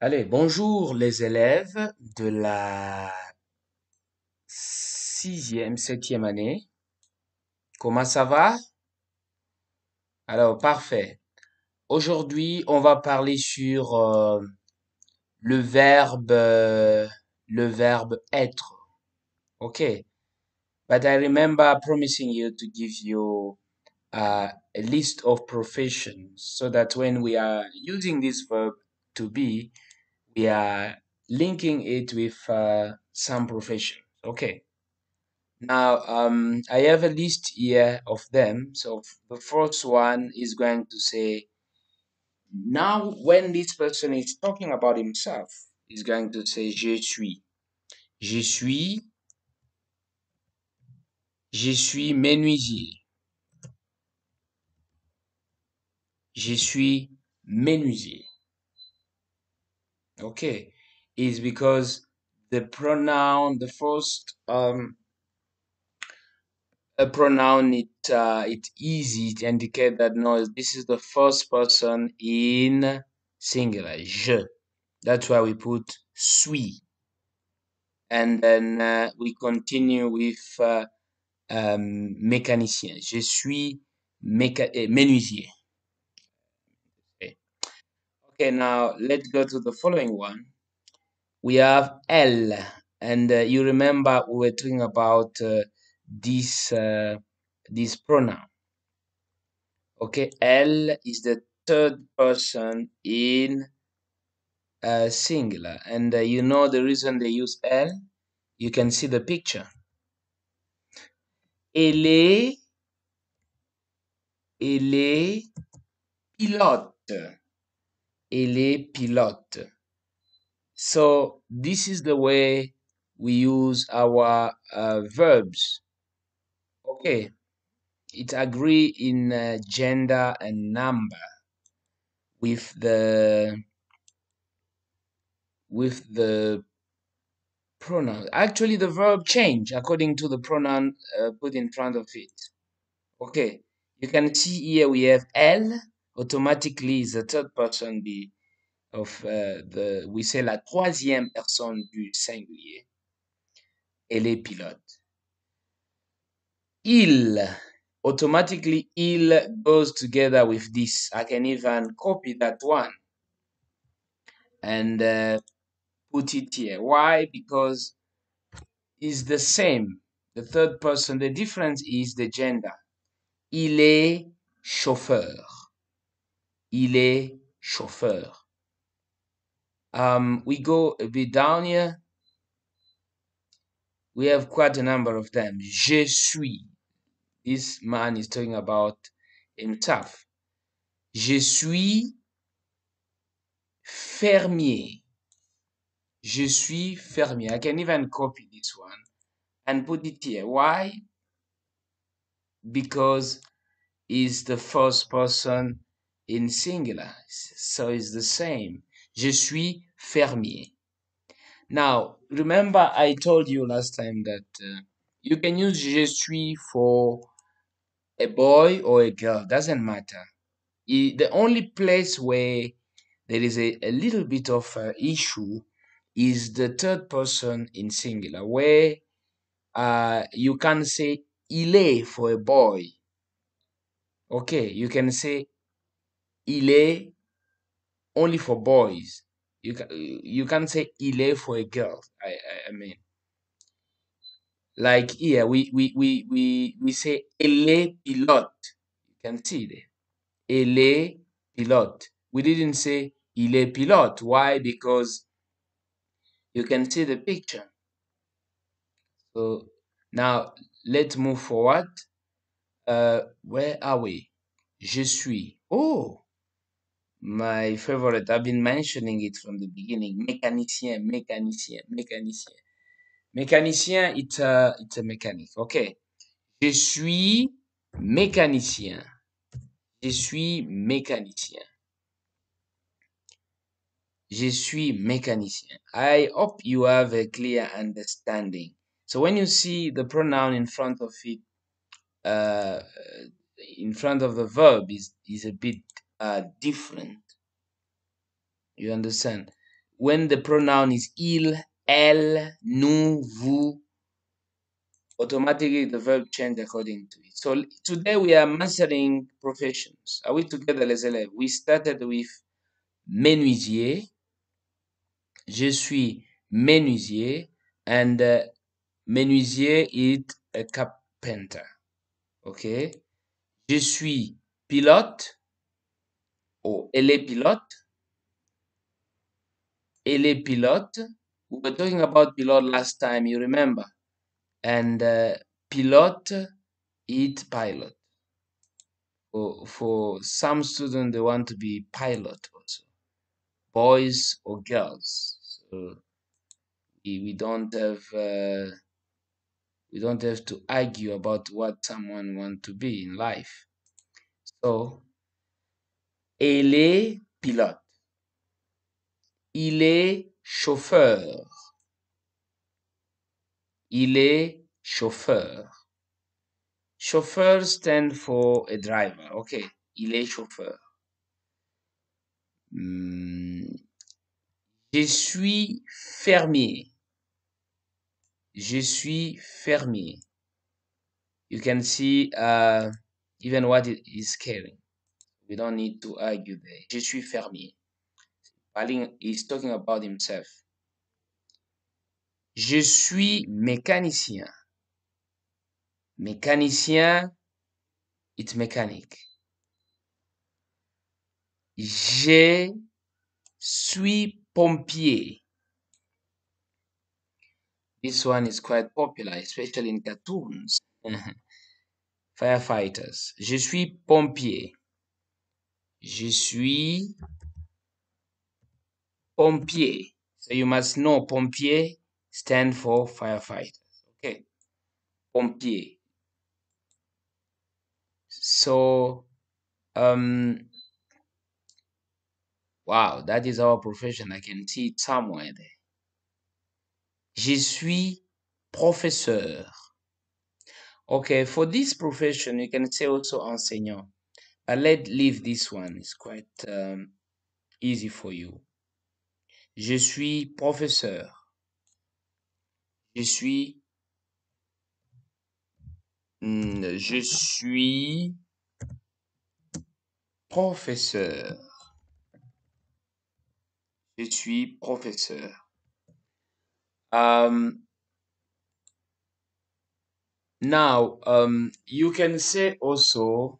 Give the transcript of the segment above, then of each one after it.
Allez, bonjour les élèves de la sixième, septième année. Comment ça va? Alors, parfait. Aujourd'hui, on va parler sur le verbe, le verbe être. Okay. But I remember promising you to give you a list of professions so that when we are using this verb to be, we are linking it with some profession. Okay. Now, I have a list here of them. So the first one is going to say, now when this person is talking about himself, he's going to say, je suis. Je suis, je suis menuisier. Je suis menuisier. Okay. Is because the pronoun, the first a pronoun, it's easy to indicate that no, this is the first person in singular, je. That's why we put suis. And then we continue with mécanicien. Je suis menuisier. Okay. Okay, now let's go to the following one. We have elle, and you remember we were talking about this pronoun. Okay, elle is the third person in singular, and you know the reason they use elle. You can see the picture. Elle est pilote. Elle est pilote. So this is the way we use our verbs. Okay, it agree in gender and number with the pronoun. Actually, the verb change according to the pronoun put in front of it. Okay, you can see here we have elle. Automatically is the third person of we say la troisième personne du singulier. Elle est pilote. Il. Automatically, il goes together with this. I can even copy that one and put it here. Why? Because it's the same. The third person, the difference is the gender. Il est chauffeur. Il est chauffeur. We go a bit down here. We have quite a number of them. Je suis. This man is talking about himself. Je suis fermier. Je suis fermier. I can even copy this one and put it here. Why? Because it's the first person in singular. So it's the same. Je suis fermier. Now, remember I told you last time that you can use je suis for a boy or a girl. Doesn't matter. The only place where there is a little bit of issue is the third person in singular, where you can say il est for a boy. Okay, you can say il est only for boys. You can say il est for a girl. I mean, like here we say elle est pilote. You can see there. Elle est pilote. We didn't say il est pilote. Why? Because you can see the picture. So now let's move forward. Where are we? Je suis. Oh, my favorite. I've been mentioning it from the beginning. Mécanicien, mécanicien, mécanicien. Mécanicien, it's a mechanic. Okay. Je suis mécanicien. Je suis mécanicien. Je suis mécanicien. I hope you have a clear understanding. So when you see the pronoun in front of it, in front of the verb is a bit different. You understand? when the pronoun is il, elle, nous, vous, automatically the verb change according to it. So today we are mastering professions. Are we together, les élèves? We started with menuisier. Je suis menuisier, and menuisier is a carpenter. Okay? Je suis pilote, or elle est pilote. Elle est pilote. We were talking about pilot last time, you remember. And pilote is pilot. For some students, they want to be pilot also, boys or girls. So we don't have to argue about what someone wants to be in life. So, elle est pilote. Il est chauffeur. Il est chauffeur. Chauffeur stand for a driver. Okay. Il est chauffeur. Je suis fermier. Je suis fermier. You can see even what it is carrying. We don't need to argue there. Je suis fermier. Paling is talking about himself. Je suis mécanicien. Mécanicien, it's mechanic. Je suis pompier. This one is quite popular, especially in cartoons. Firefighters. Je suis pompier. Je suis pompier. So you must know pompier stand for firefighters. Okay. Pompier. So, wow, that is our profession. I can see it somewhere there. Je suis professeur. Okay, for this profession, you can say also enseignant. But let's leave this one. It's quite easy for you. Je suis professeur. Je suis professeur. Je suis professeur. Now, you can say also,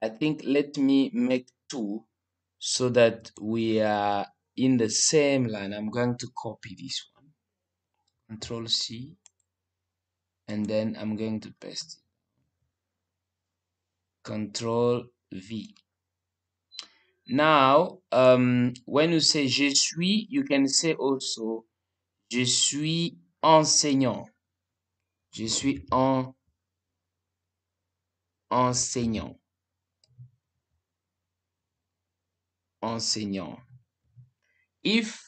I think let me make two so that we are in the same line. I'm going to copy this one. Control C. And then I'm going to paste it. Control V. Now, when you say je suis, you can say also je suis enseignant. Je suis enseignant. Enseignant. If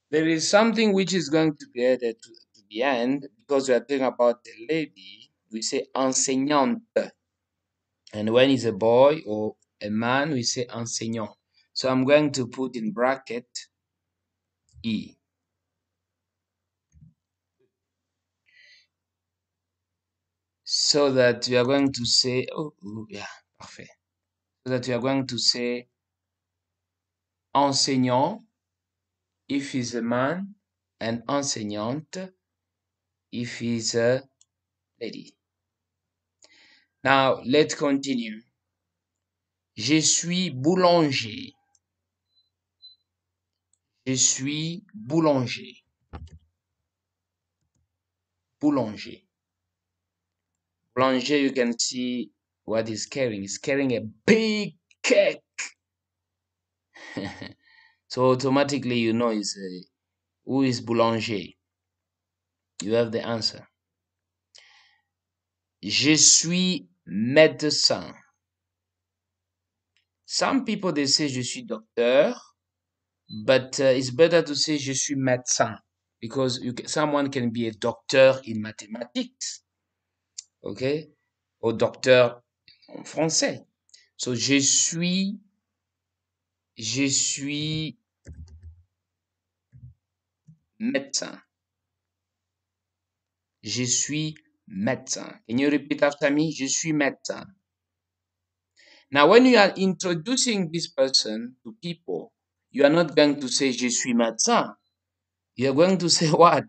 there is something which is going to be added to the end, because we are talking about the lady, we say enseignante. And when it's a boy or a man, we say enseignant. So I'm going to put in bracket E. So that we are going to say, yeah, parfait. So that we are going to say enseignant if he's a man and enseignante if he's a lady. Now, let's continue. Je suis boulanger. Je suis boulanger. Boulanger. Boulanger, you can see what he's carrying. He's carrying a big cake. So automatically you know who is boulanger. You have the answer. Je suis médecin. Some people, they say je suis docteur, but it's better to say je suis médecin because someone can be a doctor in mathematics, okay, or docteur en français. So je Je suis médecin. Je suis médecin. Can you repeat after me? Je suis médecin. Now, when you are introducing this person to people, you are not going to say je suis médecin. You are going to say what?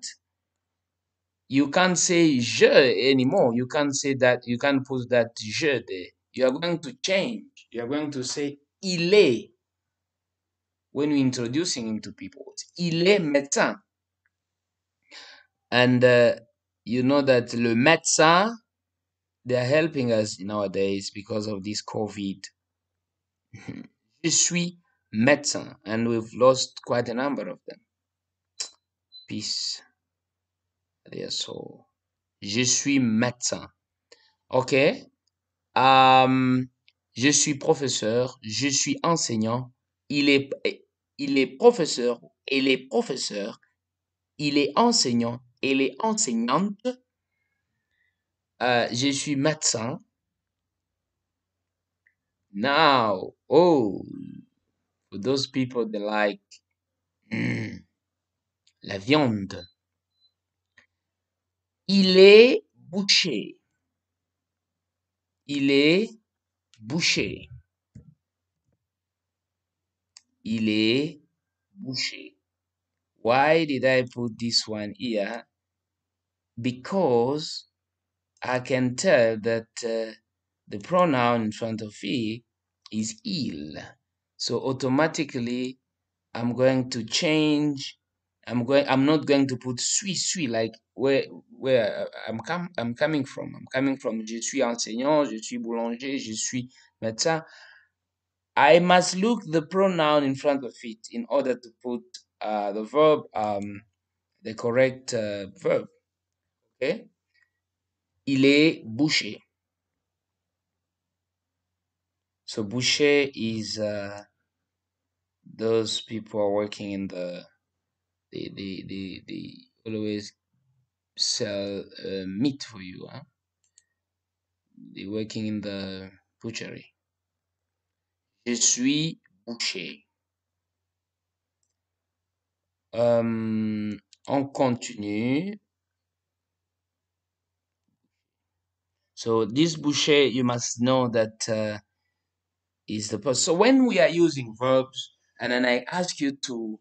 You can't say je anymore. You can't say that. You can't put that je there. You are going to change. You are going to say il est when you're introducing him to people. Il est médecin. And you know that le médecin, they are helping us nowadays because of this COVID. Je suis médecin. And we've lost quite a number of them. Peace. Their soul. Je suis médecin. Okay. Je suis professeur, je suis enseignant, il est, il est professeur, elle est professeur, il est enseignant, elle est enseignante, je suis médecin. Now, oh, for those people that like la viande, il est boucher, il est boucher, il est boucher. Why did I put this one here? Because I can tell that the pronoun in front of it is il. So automatically I'm going to change. I'm not going to put suis like where I'm coming from. I'm coming from je suis enseignant, je suis boulanger, je suis médecin. I must look the pronoun in front of it in order to put the verb, the correct verb. Okay? Il est boucher. So boucher is those people are working in they always sell meat for you, huh? They're working in the butchery. Je suis boucher. On continue. So this boucher, you must know that is the person. So when we are using verbs, and then I ask you to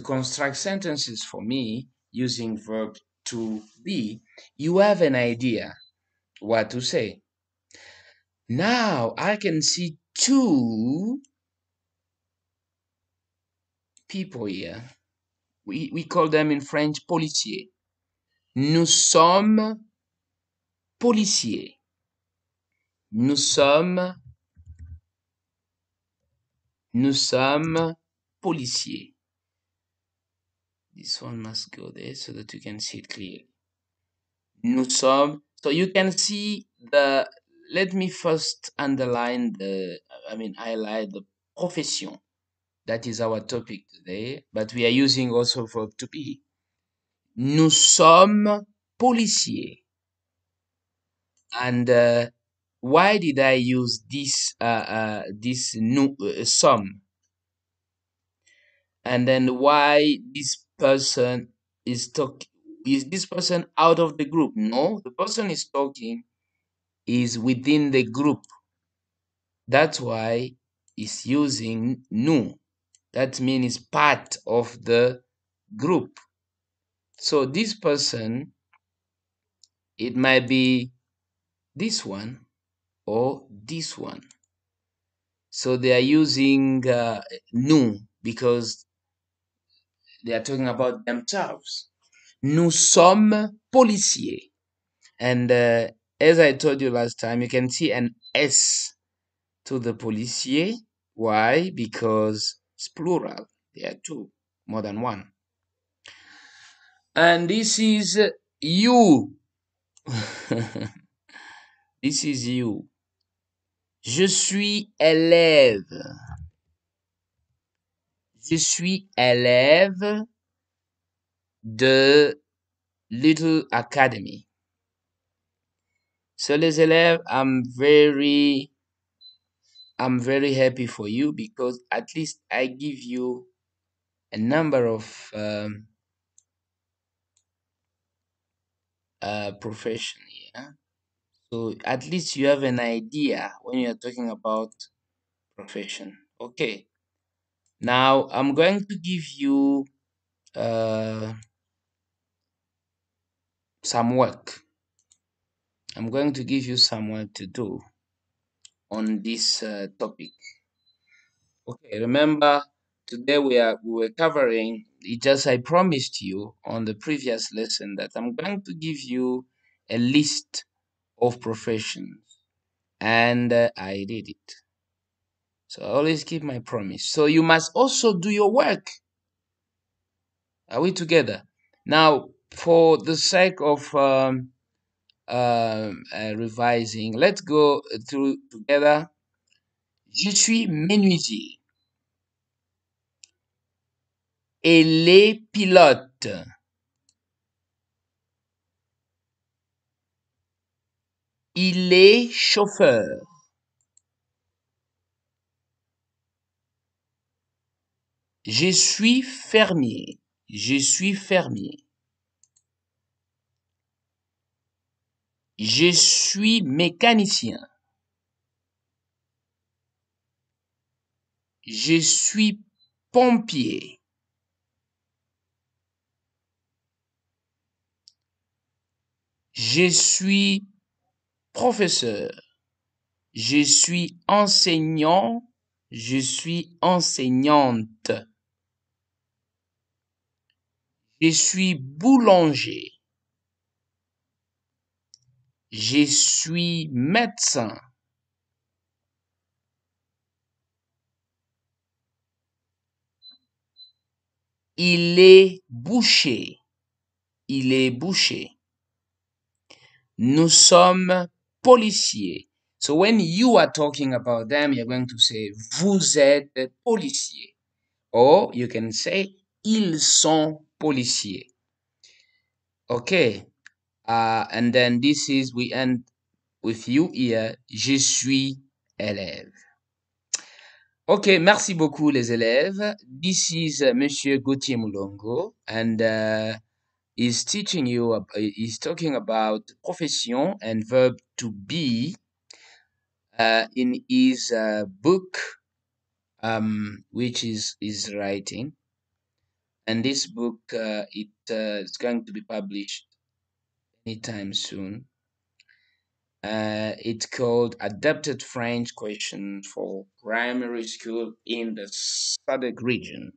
construct sentences for me using verb to be, you have an idea what to say. Now I can see two people here. We call them in French policiers. Nous sommes policiers. Nous sommes policiers. This one must go there so that you can see it clearly. Nous sommes. So you can see the. Let me first underline highlight the profession. That is our topic today, but we are using also verb to be. Nous sommes policiers. And why did I use this some? And then why this person is talking? Is this person out of the group? No, the person is talking is within the group. That's why it's using nous. That means part of the group. So this person, it might be this one or this one. So they are using nous because they are talking about themselves. Nous sommes policiers. And as I told you last time, you can see an S to the policier. Why? Because it's plural. There are two, more than one. And this is you. This is you. Je suis élève. Je suis élève de Little Academy. So les élèves, I'm very I'm very happy for you because at least I give you a number of profession. Yeah. So at least you have an idea when you're talking about profession. Okay. Now I'm going to give you uh, some work. I'm going to give you some work to do on this topic. Okay, remember today we were covering it, just I promised you on the previous lesson that I'm going to give you a list of professions, and I did it. So I always keep my promise. So you must also do your work. Are we together? Now, for the sake of revising, let's go through together. Je suis menuisier. Elle est pilote. Il est chauffeur. Je suis fermier. Je suis fermier. Je suis mécanicien. Je suis pompier. Je suis professeur. Je suis enseignant. Je suis enseignante. Je suis boulanger. Je suis médecin. Il est boucher. Il est boucher. Nous sommes policiers. So when you are talking about them, you're going to say vous êtes policier. Or you can say ils sont policiers. Okay. And then this is, we end with you here. Je suis élève. Okay, merci beaucoup les élèves. This is Monsieur Gauthier Moulongo, and he's teaching you, he's talking about profession and verb to be in his book, which is writing. And this book, it's going to be published anytime soon. It's called Adapted French Questions for Primary School in the SADC region.